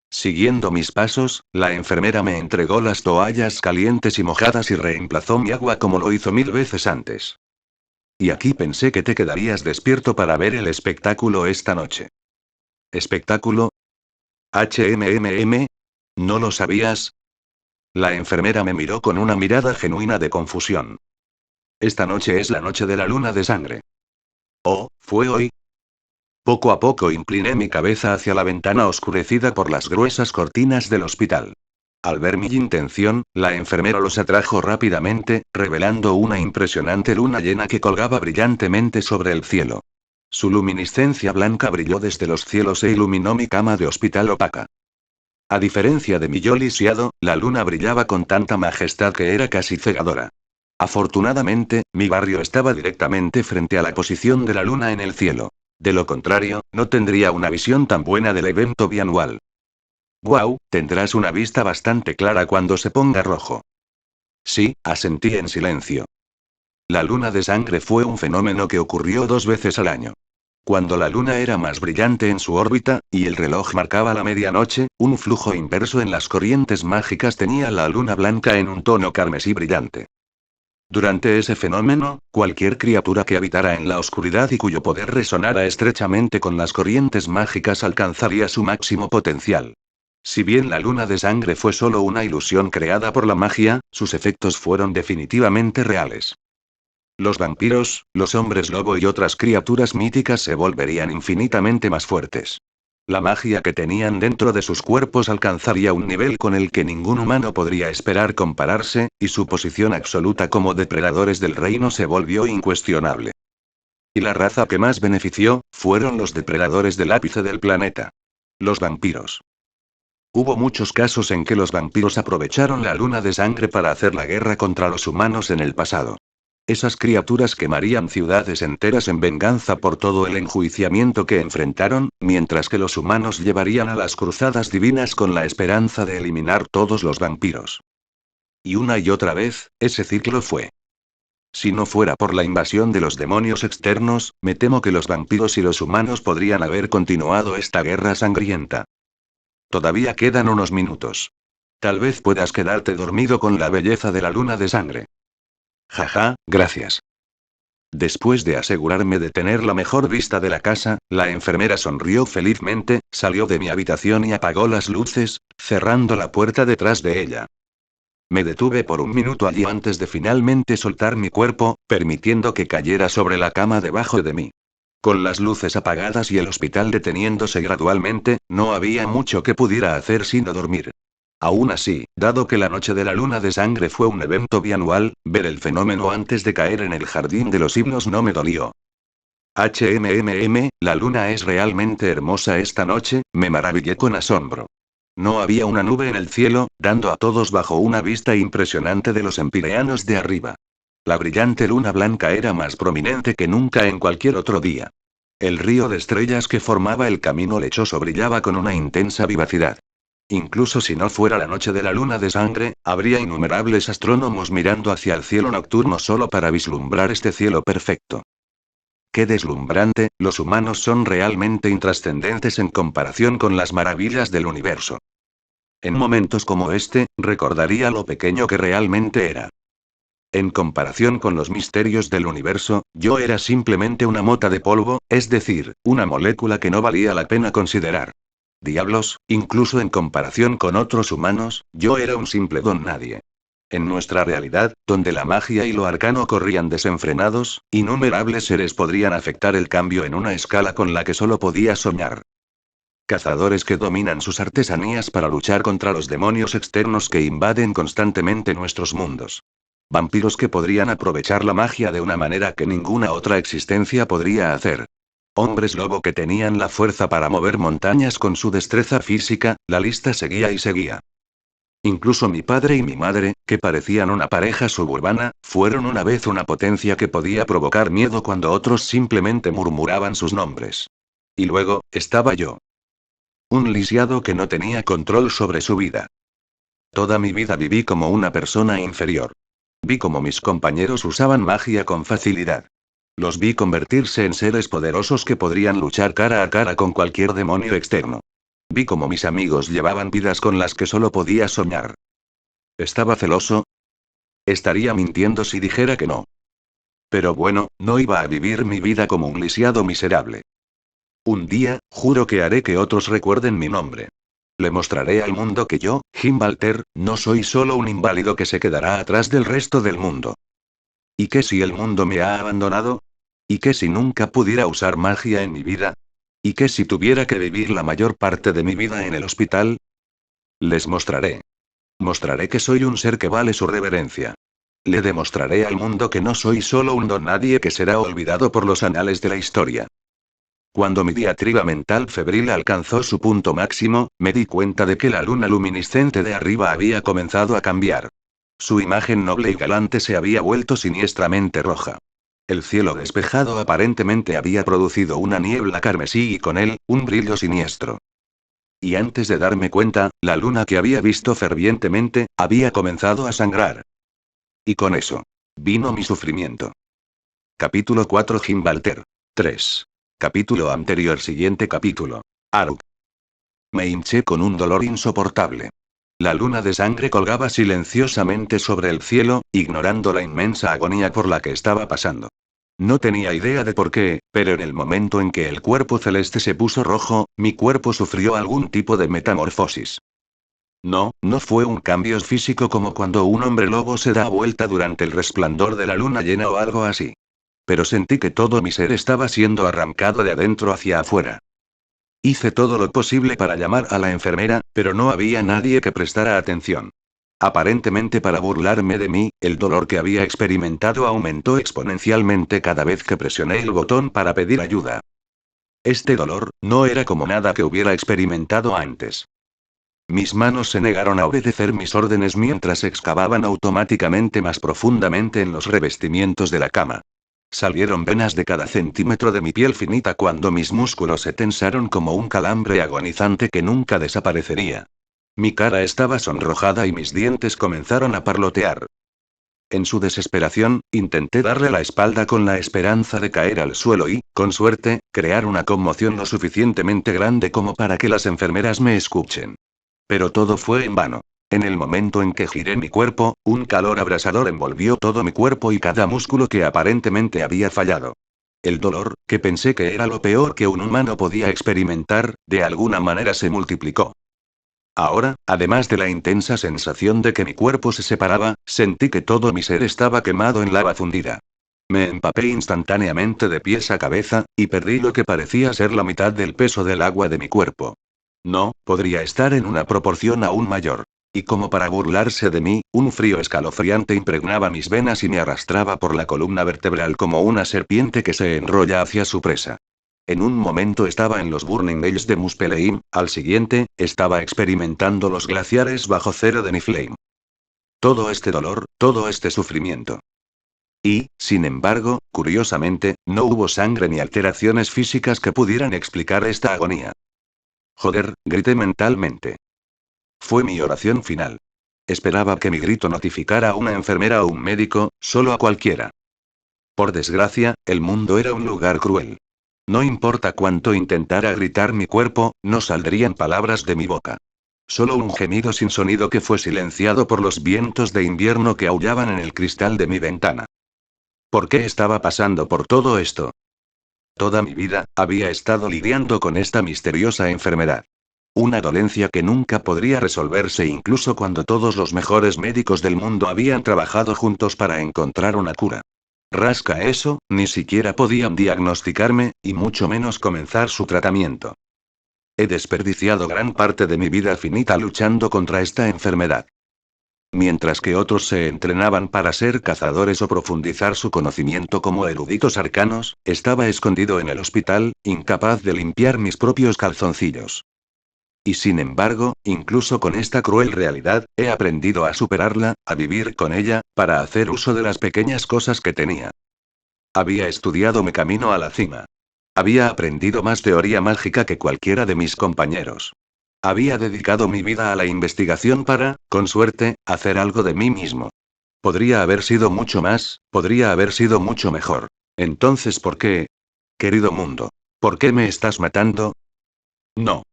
Siguiendo mis pasos, la enfermera me entregó las toallas calientes y mojadas y reemplazó mi agua como lo hizo 1000 veces antes. Y aquí pensé que te quedarías despierto para ver el espectáculo esta noche. ¿Espectáculo? HMMM. ¿No lo sabías? La enfermera me miró con una mirada genuina de confusión. Esta noche es la noche de la luna de sangre. Oh, ¿fue hoy? Poco a poco incliné mi cabeza hacia la ventana oscurecida por las gruesas cortinas del hospital. Al ver mi intención, la enfermera los atrajo rápidamente, revelando una impresionante luna llena que colgaba brillantemente sobre el cielo. Su luminiscencia blanca brilló desde los cielos e iluminó mi cama de hospital opaca. A diferencia de mi yo lisiado, la luna brillaba con tanta majestad que era casi cegadora. Afortunadamente, mi barrio estaba directamente frente a la posición de la luna en el cielo. De lo contrario, no tendría una visión tan buena del evento bianual. Wow, tendrás una vista bastante clara cuando se ponga rojo. Sí, asentí en silencio. La luna de sangre fue un fenómeno que ocurrió 2 veces al año. Cuando la luna era más brillante en su órbita, y el reloj marcaba la medianoche, un flujo inverso en las corrientes mágicas tenía la luna blanca en un tono carmesí brillante. Durante ese fenómeno, cualquier criatura que habitara en la oscuridad y cuyo poder resonara estrechamente con las corrientes mágicas alcanzaría su máximo potencial. Si bien la luna de sangre fue solo una ilusión creada por la magia, sus efectos fueron definitivamente reales. Los vampiros, los hombres lobo y otras criaturas míticas se volverían infinitamente más fuertes. La magia que tenían dentro de sus cuerpos alcanzaría un nivel con el que ningún humano podría esperar compararse, y su posición absoluta como depredadores del reino se volvió incuestionable. Y la raza que más benefició, fueron los depredadores del ápice del planeta. Los vampiros. Hubo muchos casos en que los vampiros aprovecharon la luna de sangre para hacer la guerra contra los humanos en el pasado. Esas criaturas quemarían ciudades enteras en venganza por todo el enjuiciamiento que enfrentaron, mientras que los humanos llevarían a las cruzadas divinas con la esperanza de eliminar todos los vampiros. Y una y otra vez, ese ciclo fue. Si no fuera por la invasión de los demonios externos, me temo que los vampiros y los humanos podrían haber continuado esta guerra sangrienta. Todavía quedan unos minutos. Tal vez puedas quedarte dormido con la belleza de la luna de sangre. Jaja, gracias. Después de asegurarme de tener la mejor vista de la casa, la enfermera sonrió felizmente, salió de mi habitación y apagó las luces, cerrando la puerta detrás de ella. Me detuve por un minuto allí antes de finalmente soltar mi cuerpo, permitiendo que cayera sobre la cama debajo de mí. Con las luces apagadas y el hospital deteniéndose gradualmente, no había mucho que pudiera hacer sino dormir. Aún así, dado que la noche de la luna de sangre fue un evento bianual, ver el fenómeno antes de caer en el jardín de los himnos no me dolió. La luna es realmente hermosa esta noche, me maravillé con asombro. No había una nube en el cielo, dando a todos bajo una vista impresionante de los empíreanos de arriba. La brillante luna blanca era más prominente que nunca en cualquier otro día. El río de estrellas que formaba el camino lechoso brillaba con una intensa vivacidad. Incluso si no fuera la noche de la luna de sangre, habría innumerables astrónomos mirando hacia el cielo nocturno solo para vislumbrar este cielo perfecto. Qué deslumbrante, los humanos son realmente intrascendentes en comparación con las maravillas del universo. En momentos como este, recordaría lo pequeño que realmente era. En comparación con los misterios del universo, yo era simplemente una mota de polvo, es decir, una molécula que no valía la pena considerar. Diablos, incluso en comparación con otros humanos, yo era un simple don nadie. En nuestra realidad, donde la magia y lo arcano corrían desenfrenados, innumerables seres podrían afectar el cambio en una escala con la que solo podía soñar. Cazadores que dominan sus artesanías para luchar contra los demonios externos que invaden constantemente nuestros mundos. Vampiros que podrían aprovechar la magia de una manera que ninguna otra existencia podría hacer. Hombres lobo que tenían la fuerza para mover montañas con su destreza física, la lista seguía y seguía. Incluso mi padre y mi madre, que parecían una pareja suburbana, fueron una vez una potencia que podía provocar miedo cuando otros simplemente murmuraban sus nombres. Y luego, estaba yo. Un lisiado que no tenía control sobre su vida. Toda mi vida viví como una persona inferior. Vi cómo mis compañeros usaban magia con facilidad. Los vi convertirse en seres poderosos que podrían luchar cara a cara con cualquier demonio externo. Vi cómo mis amigos llevaban vidas con las que solo podía soñar. ¿Estaba celoso? Estaría mintiendo si dijera que no. Pero bueno, no iba a vivir mi vida como un lisiado miserable. Un día, juro que haré que otros recuerden mi nombre. Le mostraré al mundo que yo, Himbalter, no soy solo un inválido que se quedará atrás del resto del mundo. ¿Y qué si el mundo me ha abandonado? ¿Y qué si nunca pudiera usar magia en mi vida? ¿Y qué si tuviera que vivir la mayor parte de mi vida en el hospital? Les mostraré. Mostraré que soy un ser que vale su reverencia. Le demostraré al mundo que no soy solo un don nadie que será olvidado por los anales de la historia. Cuando mi diatriba mental febril alcanzó su punto máximo, me di cuenta de que la luna luminiscente de arriba había comenzado a cambiar. Su imagen noble y galante se había vuelto siniestramente roja. El cielo despejado aparentemente había producido una niebla carmesí y con él, un brillo siniestro. Y antes de darme cuenta, la luna que había visto fervientemente, había comenzado a sangrar. Y con eso, vino mi sufrimiento. Capítulo 4 Himbalter. 3. Capítulo anterior siguiente capítulo. Aruk. Me hinché con un dolor insoportable. La luna de sangre colgaba silenciosamente sobre el cielo, ignorando la inmensa agonía por la que estaba pasando. No tenía idea de por qué, pero en el momento en que el cuerpo celeste se puso rojo, mi cuerpo sufrió algún tipo de metamorfosis. No, no fue un cambio físico como cuando un hombre lobo se da vuelta durante el resplandor de la luna llena o algo así. Pero sentí que todo mi ser estaba siendo arrancado de adentro hacia afuera. Hice todo lo posible para llamar a la enfermera, pero no había nadie que prestara atención. Aparentemente para burlarme de mí, el dolor que había experimentado aumentó exponencialmente cada vez que presioné el botón para pedir ayuda. Este dolor, no era como nada que hubiera experimentado antes. Mis manos se negaron a obedecer mis órdenes mientras excavaban automáticamente más profundamente en los revestimientos de la cama. Salieron venas de cada centímetro de mi piel finita cuando mis músculos se tensaron como un calambre agonizante que nunca desaparecería. Mi cara estaba sonrojada y mis dientes comenzaron a parlotear. En su desesperación, intenté darle la espalda con la esperanza de caer al suelo y, con suerte, crear una conmoción lo suficientemente grande como para que las enfermeras me escuchen. Pero todo fue en vano. En el momento en que giré mi cuerpo, un calor abrasador envolvió todo mi cuerpo y cada músculo que aparentemente había fallado. El dolor, que pensé que era lo peor que un humano podía experimentar, de alguna manera se multiplicó. Ahora, además de la intensa sensación de que mi cuerpo se separaba, sentí que todo mi ser estaba quemado en lava fundida. Me empapé instantáneamente de pies a cabeza, y perdí lo que parecía ser la mitad del peso del agua de mi cuerpo. No, podría estar en una proporción aún mayor. Y como para burlarse de mí, un frío escalofriante impregnaba mis venas y me arrastraba por la columna vertebral como una serpiente que se enrolla hacia su presa. En un momento estaba en los Burning Hills de Muspelheim, al siguiente, estaba experimentando los glaciares bajo cero de Niflheim. Todo este dolor, todo este sufrimiento. Y, sin embargo, curiosamente, no hubo sangre ni alteraciones físicas que pudieran explicar esta agonía. Joder, grité mentalmente. Fue mi oración final. Esperaba que mi grito notificara a una enfermera o un médico, solo a cualquiera. Por desgracia, el mundo era un lugar cruel. No importa cuánto intentara gritar mi cuerpo, no saldrían palabras de mi boca. Solo un gemido sin sonido que fue silenciado por los vientos de invierno que aullaban en el cristal de mi ventana. ¿Por qué estaba pasando por todo esto? Toda mi vida, había estado lidiando con esta misteriosa enfermedad. Una dolencia que nunca podría resolverse incluso cuando todos los mejores médicos del mundo habían trabajado juntos para encontrar una cura. Rasca eso, ni siquiera podían diagnosticarme, y mucho menos comenzar su tratamiento. He desperdiciado gran parte de mi vida finita luchando contra esta enfermedad. Mientras que otros se entrenaban para ser cazadores o profundizar su conocimiento como eruditos arcanos, estaba escondido en el hospital, incapaz de limpiar mis propios calzoncillos. Y sin embargo, incluso con esta cruel realidad, he aprendido a superarla, a vivir con ella, para hacer uso de las pequeñas cosas que tenía. Había estudiado mi camino a la cima. Había aprendido más teoría mágica que cualquiera de mis compañeros. Había dedicado mi vida a la investigación para, con suerte, hacer algo de mí mismo. Podría haber sido mucho más, podría haber sido mucho mejor. Entonces, ¿por qué? Querido mundo, ¿por qué me estás matando? No.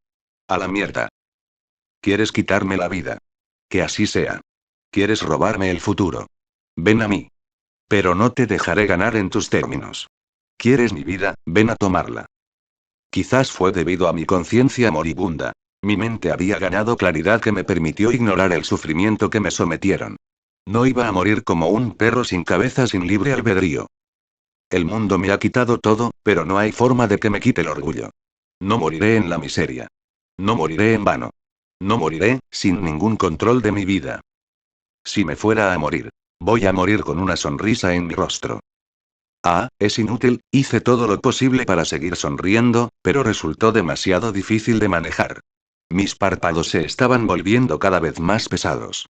A la mierda. ¿Quieres quitarme la vida? Que así sea. ¿Quieres robarme el futuro? Ven a mí. Pero no te dejaré ganar en tus términos. ¿Quieres mi vida? Ven a tomarla. Quizás fue debido a mi conciencia moribunda. Mi mente había ganado claridad que me permitió ignorar el sufrimiento que me sometieron. No iba a morir como un perro sin cabeza sin libre albedrío. El mundo me ha quitado todo, pero no hay forma de que me quite el orgullo. No moriré en la miseria. No moriré en vano. No moriré, sin ningún control de mi vida. Si me fuera a morir, voy a morir con una sonrisa en mi rostro. Ah, es inútil, hice todo lo posible para seguir sonriendo, pero resultó demasiado difícil de manejar. Mis párpados se estaban volviendo cada vez más pesados.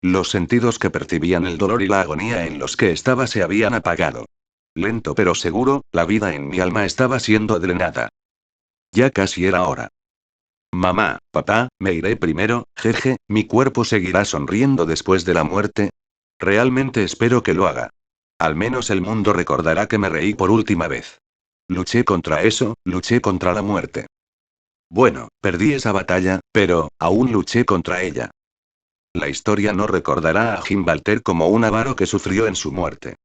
Los sentidos que percibían el dolor y la agonía en los que estaba se habían apagado. Lento pero seguro, la vida en mi alma estaba siendo drenada. Ya casi era hora. Mamá, papá, me iré primero, jeje, mi cuerpo seguirá sonriendo después de la muerte. Realmente espero que lo haga. Al menos el mundo recordará que me reí por última vez. Luché contra eso, luché contra la muerte. Bueno, perdí esa batalla, pero, aún luché contra ella. La historia no recordará a Gimbalter como un avaro que sufrió en su muerte.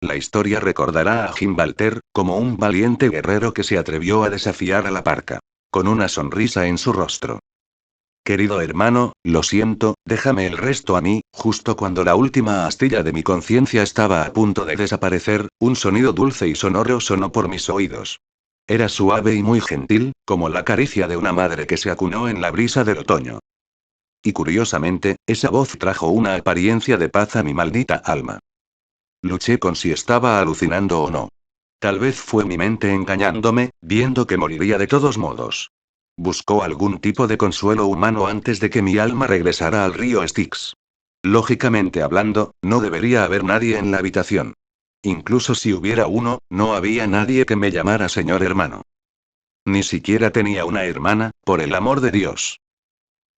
La historia recordará a Gimbalter como un valiente guerrero que se atrevió a desafiar a la parca. Con una sonrisa en su rostro. Querido hermano, lo siento, déjame el resto a mí. Justo cuando la última astilla de mi conciencia estaba a punto de desaparecer, un sonido dulce y sonoro sonó por mis oídos. Era suave y muy gentil, como la caricia de una madre que se acunó en la brisa del otoño. Y curiosamente, esa voz trajo una apariencia de paz a mi maldita alma. Luché con si estaba alucinando o no. Tal vez fue mi mente engañándome, viendo que moriría de todos modos. Buscó algún tipo de consuelo humano antes de que mi alma regresara al río Styx. Lógicamente hablando, no debería haber nadie en la habitación. Incluso si hubiera uno, no había nadie que me llamara señor hermano. Ni siquiera tenía una hermana, por el amor de Dios.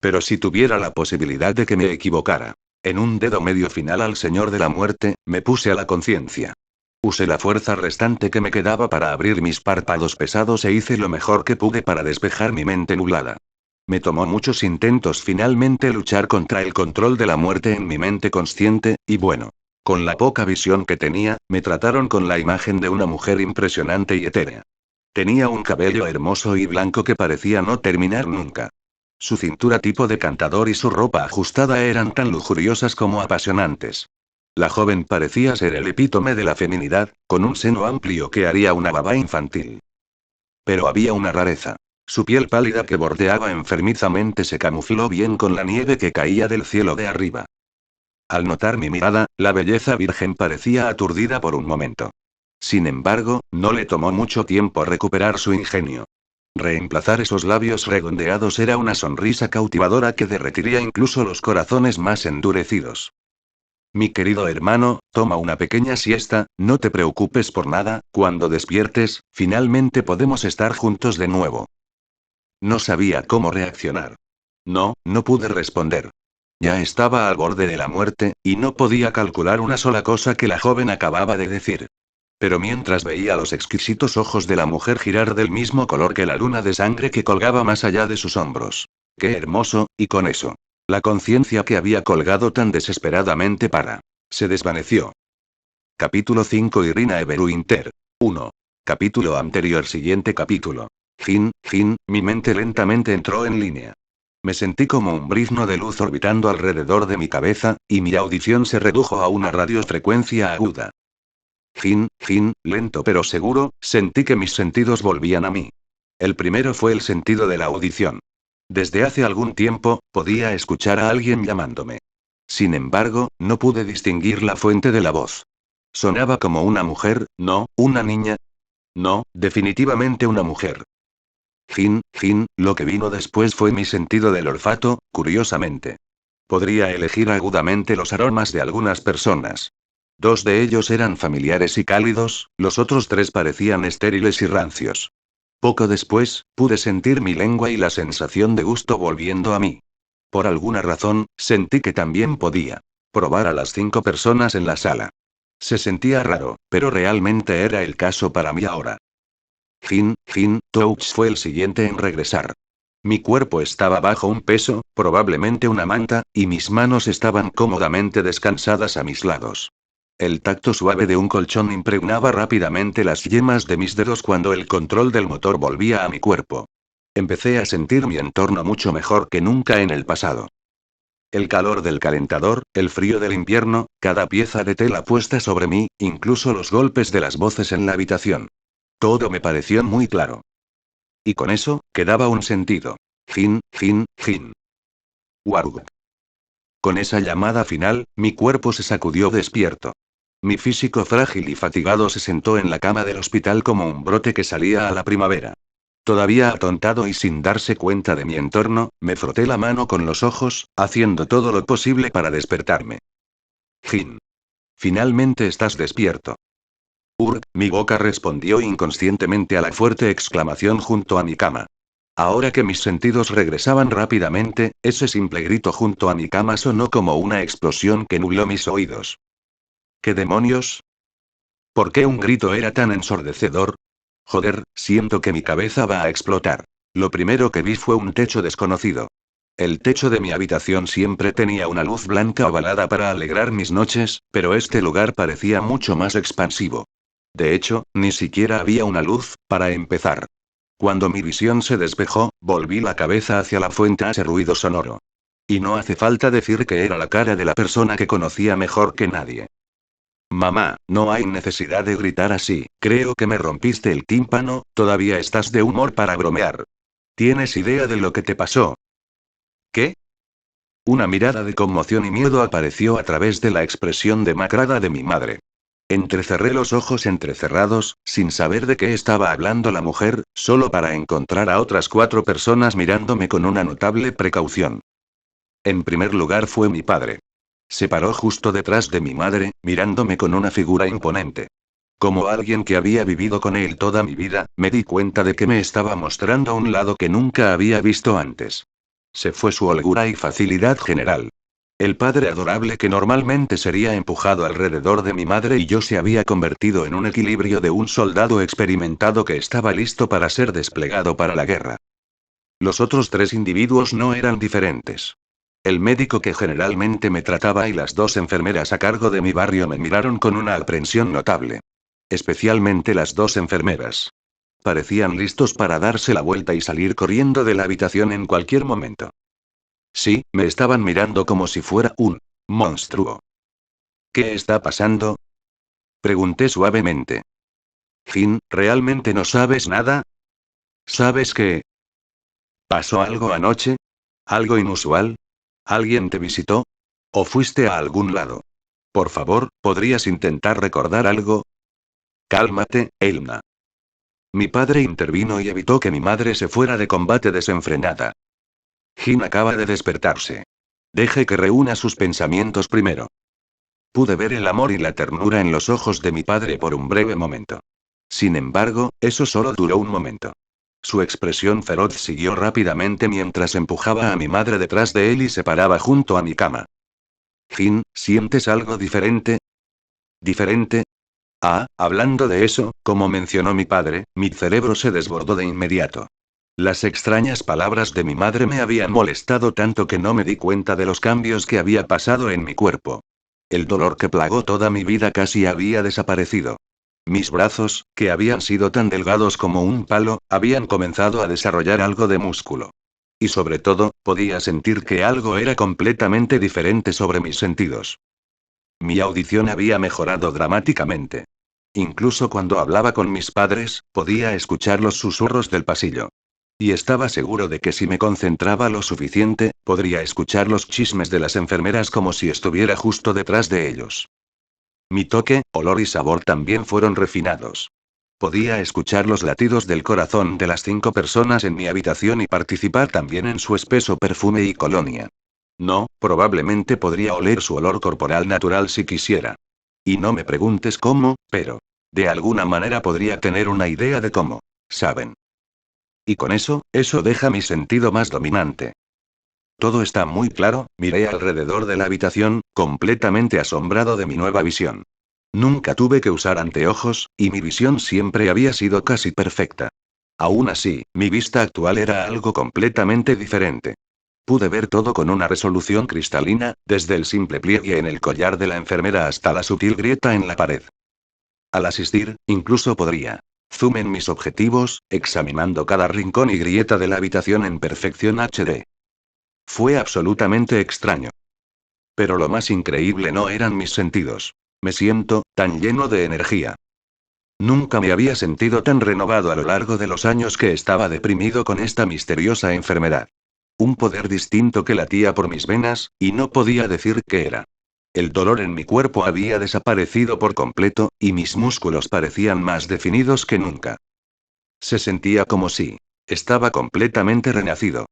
Pero si tuviera la posibilidad de que me equivocara. En un dedo medio final al señor de la muerte, me puse a la conciencia. Usé la fuerza restante que me quedaba para abrir mis párpados pesados e hice lo mejor que pude para despejar mi mente nublada. Me tomó muchos intentos finalmente luchar contra el control de la muerte en mi mente consciente, y bueno. Con la poca visión que tenía, me trataron con la imagen de una mujer impresionante y etérea. Tenía un cabello hermoso y blanco que parecía no terminar nunca. Su cintura tipo de cantador y su ropa ajustada eran tan lujuriosas como apasionantes. La joven parecía ser el epítome de la feminidad, con un seno amplio que haría una baba infantil. Pero había una rareza. Su piel pálida que bordeaba enfermizamente se camufló bien con la nieve que caía del cielo de arriba. Al notar mi mirada, la belleza virgen parecía aturdida por un momento. Sin embargo, no le tomó mucho tiempo recuperar su ingenio. Reemplazar esos labios redondeados era una sonrisa cautivadora que derretiría incluso los corazones más endurecidos. Mi querido hermano, toma una pequeña siesta, no te preocupes por nada, cuando despiertes, finalmente podemos estar juntos de nuevo. No sabía cómo reaccionar. No pude responder. Ya estaba al borde de la muerte, y no podía calcular una sola cosa que la joven acababa de decir. Pero mientras veía los exquisitos ojos de la mujer girar del mismo color que la luna de sangre que colgaba más allá de sus hombros. ¡Qué hermoso! Y con eso. La conciencia que había colgado tan desesperadamente se desvaneció. Capítulo 5 Irina Everwinter. 1. Capítulo anterior siguiente capítulo. Mi mente lentamente entró en línea. Me sentí como un brizno de luz orbitando alrededor de mi cabeza, y mi audición se redujo a una radiofrecuencia aguda. Lento pero seguro, sentí que mis sentidos volvían a mí. El primero fue el sentido de la audición. Desde hace algún tiempo, podía escuchar a alguien llamándome. Sin embargo, no pude distinguir la fuente de la voz. Sonaba como una mujer, no, una niña. No, definitivamente una mujer. Lo que vino después fue mi sentido del olfato, curiosamente. Podría elegir agudamente los aromas de algunas personas. 2 de ellos eran familiares y cálidos, los otros 3 parecían estériles y rancios. Poco después, pude sentir mi lengua y la sensación de gusto volviendo a mí. Por alguna razón, sentí que también podía probar a las 5 personas en la sala. Se sentía raro, pero realmente era el caso para mí ahora. Touch fue el siguiente en regresar. Mi cuerpo estaba bajo un peso, probablemente una manta, y mis manos estaban cómodamente descansadas a mis lados. El tacto suave de un colchón impregnaba rápidamente las yemas de mis dedos cuando el control del motor volvía a mi cuerpo. Empecé a sentir mi entorno mucho mejor que nunca en el pasado. El calor del calentador, el frío del invierno, cada pieza de tela puesta sobre mí, incluso los golpes de las voces en la habitación. Todo me pareció muy claro. Y con eso, quedaba un sentido. Warg. Con esa llamada final, mi cuerpo se sacudió despierto. Mi físico frágil y fatigado se sentó en la cama del hospital como un brote que salía a la primavera. Todavía atontado y sin darse cuenta de mi entorno, me froté la mano con los ojos, haciendo todo lo posible para despertarme. Finalmente estás despierto. Mi boca respondió inconscientemente a la fuerte exclamación junto a mi cama. Ahora que mis sentidos regresaban rápidamente, ese simple grito junto a mi cama sonó como una explosión que nubló mis oídos. ¿Qué demonios? ¿Por qué un grito era tan ensordecedor? Joder, siento que mi cabeza va a explotar. Lo primero que vi fue un techo desconocido. El techo de mi habitación siempre tenía una luz blanca ovalada para alegrar mis noches, pero este lugar parecía mucho más expansivo. De hecho, ni siquiera había una luz, para empezar. Cuando mi visión se despejó, volví la cabeza hacia la fuente a ese ruido sonoro. Y no hace falta decir que era la cara de la persona que conocía mejor que nadie. Mamá, no hay necesidad de gritar así, creo que me rompiste el tímpano, todavía estás de humor para bromear. ¿Tienes idea de lo que te pasó? ¿Qué? Una mirada de conmoción y miedo apareció a través de la expresión demacrada de mi madre. Entrecerré los ojos entrecerrados, sin saber de qué estaba hablando la mujer, solo para encontrar a otras 4 personas mirándome con una notable precaución. En primer lugar fue mi padre. Se paró justo detrás de mi madre, mirándome con una figura imponente. Como alguien que había vivido con él toda mi vida, me di cuenta de que me estaba mostrando un lado que nunca había visto antes. Se fue su holgura y facilidad general. El padre adorable que normalmente sería empujado alrededor de mi madre y yo se había convertido en un equilibrio de un soldado experimentado que estaba listo para ser desplegado para la guerra. Los otros 3 individuos no eran diferentes. El médico que generalmente me trataba y las 2 enfermeras a cargo de mi barrio me miraron con una aprensión notable. Especialmente las 2 enfermeras. parecían listos para darse la vuelta y salir corriendo de la habitación en cualquier momento. Sí, me estaban mirando como si fuera un monstruo. ¿Qué está pasando? Pregunté suavemente. Jin, ¿realmente no sabes nada? ¿Sabes qué? ¿Pasó algo anoche? ¿Algo inusual? ¿Alguien te visitó? ¿O fuiste a algún lado? Por favor, ¿podrías intentar recordar algo? Cálmate, Elna. Mi padre intervino y evitó que mi madre se fuera de combate desenfrenada. Jin acaba de despertarse. Deje que reúna sus pensamientos primero. Pude ver el amor y la ternura en los ojos de mi padre por un breve momento. Sin embargo, eso solo duró un momento. Su expresión feroz siguió rápidamente mientras empujaba a mi madre detrás de él y se paraba junto a mi cama. Jin, ¿sientes algo diferente? ¿Diferente? Ah, hablando de eso, como mencionó mi padre, mi cerebro se desbordó de inmediato. Las extrañas palabras de mi madre me habían molestado tanto que no me di cuenta de los cambios que había pasado en mi cuerpo. El dolor que plagó toda mi vida casi había desaparecido. Mis brazos, que habían sido tan delgados como un palo, habían comenzado a desarrollar algo de músculo. Y sobre todo, podía sentir que algo era completamente diferente sobre mis sentidos. Mi audición había mejorado dramáticamente. Incluso cuando hablaba con mis padres, podía escuchar los susurros del pasillo. Y estaba seguro de que si me concentraba lo suficiente, podría escuchar los chismes de las enfermeras como si estuviera justo detrás de ellos. Mi toque, olor y sabor también fueron refinados. Podía escuchar los latidos del corazón de las 5 personas en mi habitación y participar también en su espeso perfume y colonia. No, probablemente podría oler su olor corporal natural si quisiera. Y no me preguntes cómo, pero de alguna manera podría tener una idea de cómo. ¿Saben? Y con eso deja mi sentido más dominante. Todo está muy claro, miré alrededor de la habitación, completamente asombrado de mi nueva visión. Nunca tuve que usar anteojos, y mi visión siempre había sido casi perfecta. Aún así, mi vista actual era algo completamente diferente. Pude ver todo con una resolución cristalina, desde el simple pliegue en el collar de la enfermera hasta la sutil grieta en la pared. Al asistir, incluso podría zoom en mis objetivos, examinando cada rincón y grieta de la habitación en perfección HD. Fue absolutamente extraño. Pero lo más increíble no eran mis sentidos. Me siento tan lleno de energía. Nunca me había sentido tan renovado a lo largo de los años que estaba deprimido con esta misteriosa enfermedad. Un poder distinto que latía por mis venas, y no podía decir qué era. El dolor en mi cuerpo había desaparecido por completo, y mis músculos parecían más definidos que nunca. Se sentía como si estaba completamente renacido.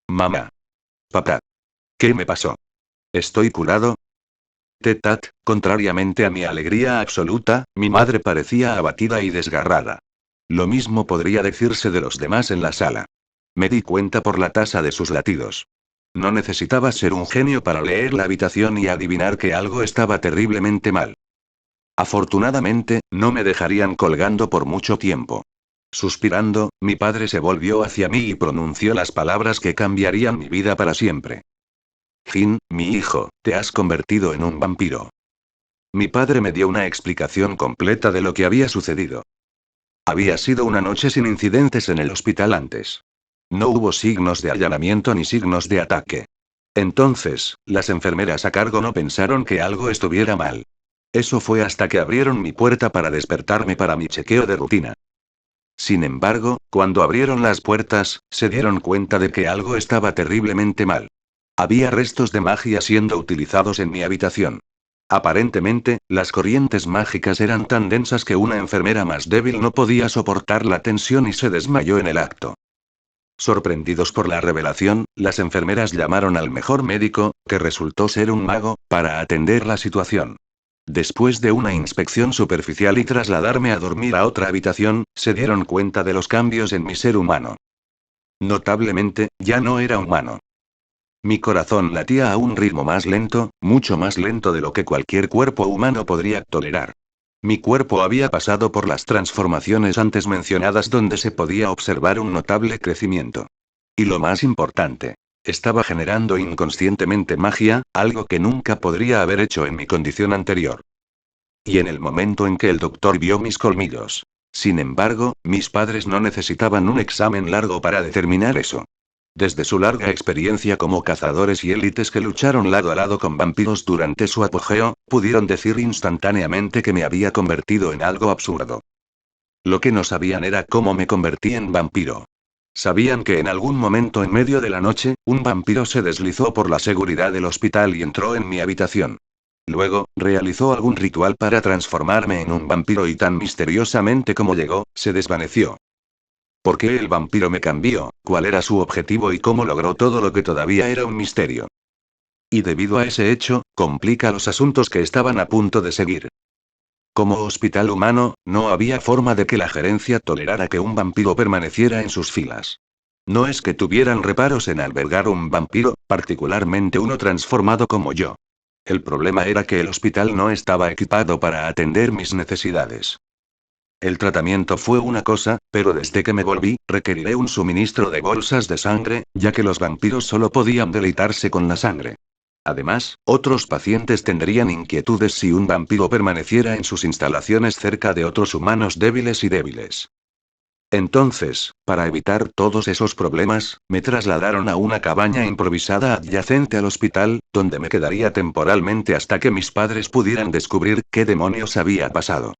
Mamá. Papá. ¿Qué me pasó? ¿Estoy curado? Tetat, contrariamente a mi alegría absoluta, mi madre parecía abatida y desgarrada. Lo mismo podría decirse de los demás en la sala. Me di cuenta por la tasa de sus latidos. No necesitaba ser un genio para leer la habitación y adivinar que algo estaba terriblemente mal. Afortunadamente, no me dejarían colgando por mucho tiempo. Suspirando, mi padre se volvió hacia mí y pronunció las palabras que cambiarían mi vida para siempre. Jin, mi hijo, te has convertido en un vampiro. Mi padre me dio una explicación completa de lo que había sucedido. Había sido una noche sin incidentes en el hospital antes. No hubo signos de allanamiento ni signos de ataque. Entonces, las enfermeras a cargo no pensaron que algo estuviera mal. Eso fue hasta que abrieron mi puerta para despertarme para mi chequeo de rutina. Sin embargo, cuando abrieron las puertas, se dieron cuenta de que algo estaba terriblemente mal. Había restos de magia siendo utilizados en mi habitación. Aparentemente, las corrientes mágicas eran tan densas que una enfermera más débil no podía soportar la tensión y se desmayó en el acto. Sorprendidos por la revelación, las enfermeras llamaron al mejor médico, que resultó ser un mago, para atender la situación. Después de una inspección superficial y trasladarme a dormir a otra habitación, se dieron cuenta de los cambios en mi ser humano. Notablemente, ya no era humano. Mi corazón latía a un ritmo más lento, mucho más lento de lo que cualquier cuerpo humano podría tolerar. Mi cuerpo había pasado por las transformaciones antes mencionadas donde se podía observar un notable crecimiento. Y lo más importante, estaba generando inconscientemente magia, algo que nunca podría haber hecho en mi condición anterior. Y en el momento en que el doctor vio mis colmillos, Sin embargo, mis padres no necesitaban un examen largo para determinar eso. Desde su larga experiencia como cazadores y élites que lucharon lado a lado con vampiros durante su apogeo, pudieron decir instantáneamente que me había convertido en algo absurdo. Lo que no sabían era cómo me convertí en vampiro. Sabían que en algún momento en medio de la noche, un vampiro se deslizó por la seguridad del hospital y entró en mi habitación. Luego, realizó algún ritual para transformarme en un vampiro y tan misteriosamente como llegó, se desvaneció. ¿Por qué el vampiro me cambió? ¿Cuál era su objetivo y cómo logró todo lo que todavía era un misterio? Y debido a ese hecho, complica los asuntos que estaban a punto de seguir. Como hospital humano, no había forma de que la gerencia tolerara que un vampiro permaneciera en sus filas. No es que tuvieran reparos en albergar un vampiro, particularmente uno transformado como yo. El problema era que el hospital no estaba equipado para atender mis necesidades. El tratamiento fue una cosa, pero desde que me volví, requeriré un suministro de bolsas de sangre, ya que los vampiros solo podían deleitarse con la sangre. Además, otros pacientes tendrían inquietudes si un vampiro permaneciera en sus instalaciones cerca de otros humanos débiles y débiles. Entonces, para evitar todos esos problemas, me trasladaron a una cabaña improvisada adyacente al hospital, donde me quedaría temporalmente hasta que mis padres pudieran descubrir qué demonios había pasado.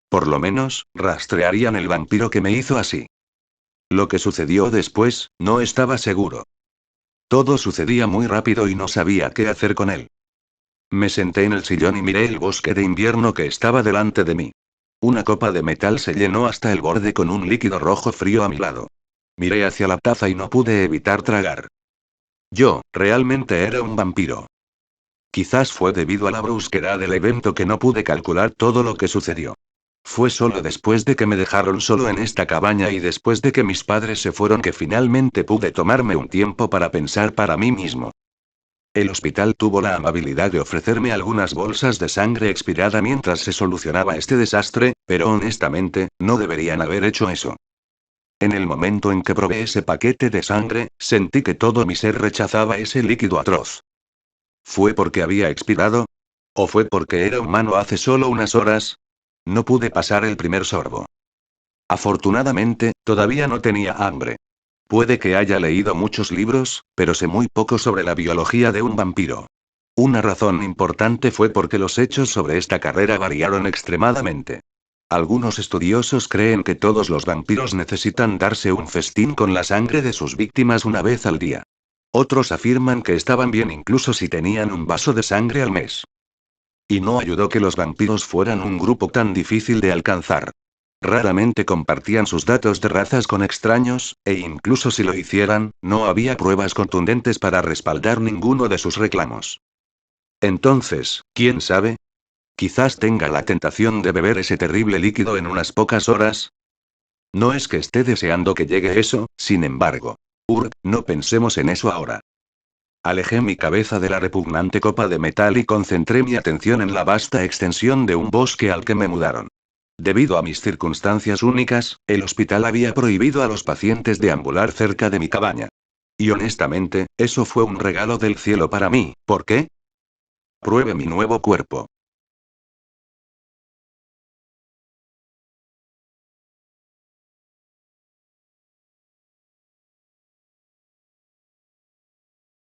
Por lo menos, rastrearían el vampiro que me hizo así. Lo que sucedió después, no estaba seguro. Todo sucedía muy rápido y no sabía qué hacer con él. Me senté en el sillón y miré el bosque de invierno que estaba delante de mí. Una copa de metal se llenó hasta el borde con un líquido rojo frío a mi lado. Miré hacia la taza y no pude evitar tragar. Yo, realmente era un vampiro. Quizás fue debido a la brusquedad del evento que no pude calcular todo lo que sucedió. Fue solo después de que me dejaron solo en esta cabaña y después de que mis padres se fueron que finalmente pude tomarme un tiempo para pensar para mí mismo. El hospital tuvo la amabilidad de ofrecerme algunas bolsas de sangre expirada mientras se solucionaba este desastre, pero honestamente, no deberían haber hecho eso. En el momento en que probé ese paquete de sangre, sentí que todo mi ser rechazaba ese líquido atroz. ¿Fue porque había expirado? ¿O fue porque era humano hace solo unas horas? No pude pasar el primer sorbo. Afortunadamente, todavía no tenía hambre. Puede que haya leído muchos libros, pero sé muy poco sobre la biología de un vampiro. Una razón importante fue porque los hechos sobre esta carrera variaron extremadamente. Algunos estudiosos creen que todos los vampiros necesitan darse un festín con la sangre de sus víctimas una vez al día. Otros afirman que estaban bien incluso si tenían un vaso de sangre al mes. Y no ayudó que los vampiros fueran un grupo tan difícil de alcanzar. Raramente compartían sus datos de razas con extraños, e incluso si lo hicieran, no había pruebas contundentes para respaldar ninguno de sus reclamos. Entonces, ¿quién sabe? Quizás tenga la tentación de beber ese terrible líquido en unas pocas horas. No es que esté deseando que llegue eso, sin embargo. No pensemos en eso ahora. Alejé mi cabeza de la repugnante copa de metal y concentré mi atención en la vasta extensión de un bosque al que me mudaron. Debido a mis circunstancias únicas, el hospital había prohibido a los pacientes deambular cerca de mi cabaña. Y honestamente, eso fue un regalo del cielo para mí. ¿Por qué? Pruebe mi nuevo cuerpo.